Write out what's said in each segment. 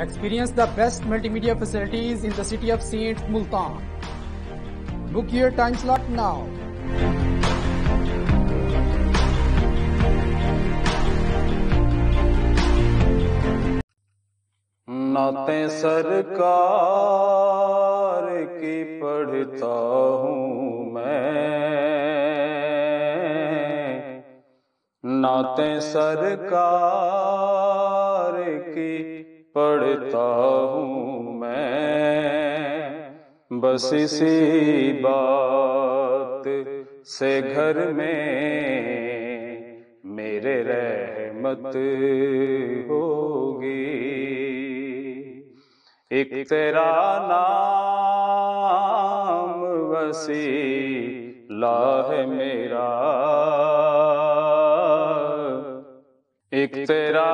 Experience the best multimedia facilities in the city of Saint Multan. Book your time slot now. नाते सरकार की पढ़ता हूँ मैं, नाते सरकार की पढ़ता हूँ मैं। बस इसी बात से घर में मेरे रहमत होगी। एक तेरा नाम वसीला है मेरा, एक तेरा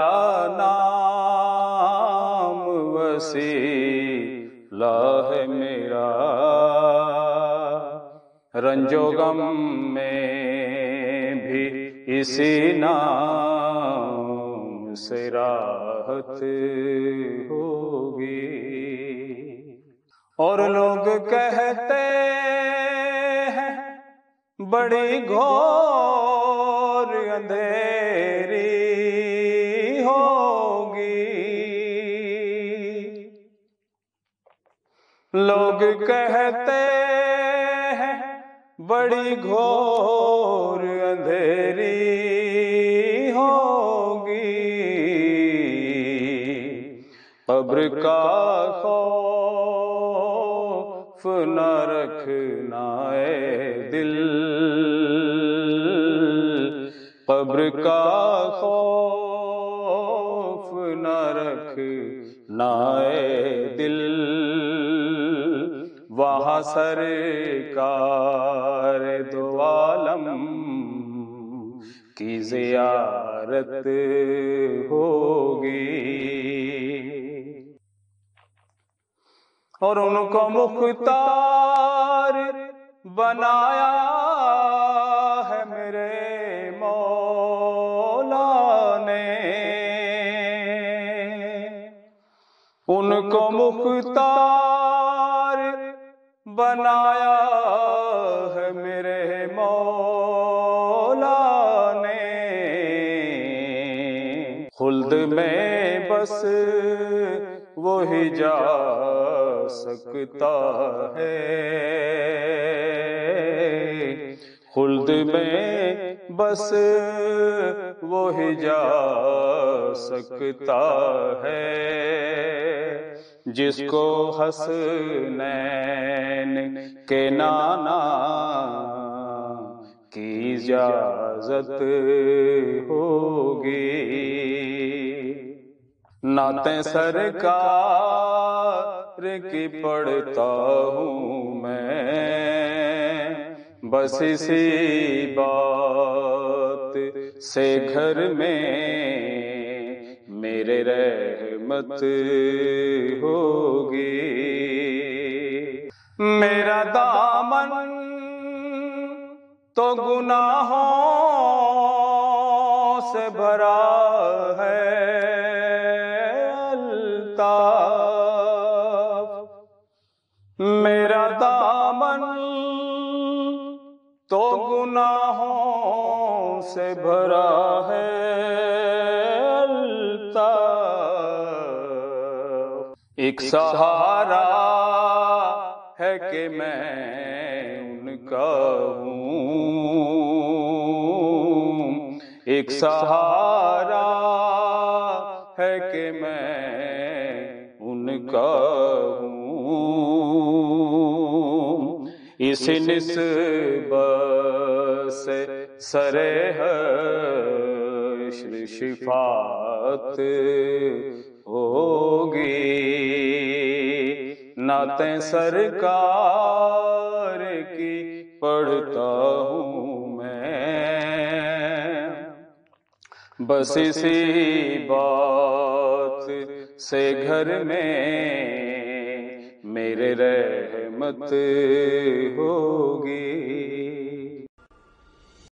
नाम वसीला है मेरा। रंजो गम में भी इसी नाम से राहत होगी। और लोग कहते हैं बड़ी घोर अंधेरी होगी, लोग कहते हैं बड़ी घोर अंधेरी होगी। कब्र का खौफ न रखना ए दिल, कब्र का खौफ न रखना ए दिल। वहाँ सरकार दो आलम की ज़ियारत होगी। और उनको मुख्तार बनाया है मेरे मौला ने, उनको मुख्तार बनाया है मेरे मौला ने। खुल्द में बस वही जा सकता है, खुल्द में बस वही जा सकता है जिसको हसनैन के नाना की इजाजत होगी। नाते सरकार की पढ़ता हूँ मैं, बस इसी बात से घर में मेरे रहमत होगी। मेरा दामन तो गुनाहों से भरा है अल्ताफ, मेरा दामन तो गुनाहों से भरा है अल्ताफ। एक सहारा है कि मैं उनका हूँ, एक सहारा है कि मैं उनका हूँ। इस निस्बत से सरे हश्र शिफात होगी। नाते सरकार की पढ़ता हूँ मैं, बस इसी बात से घर में मेरे रहमत होगी।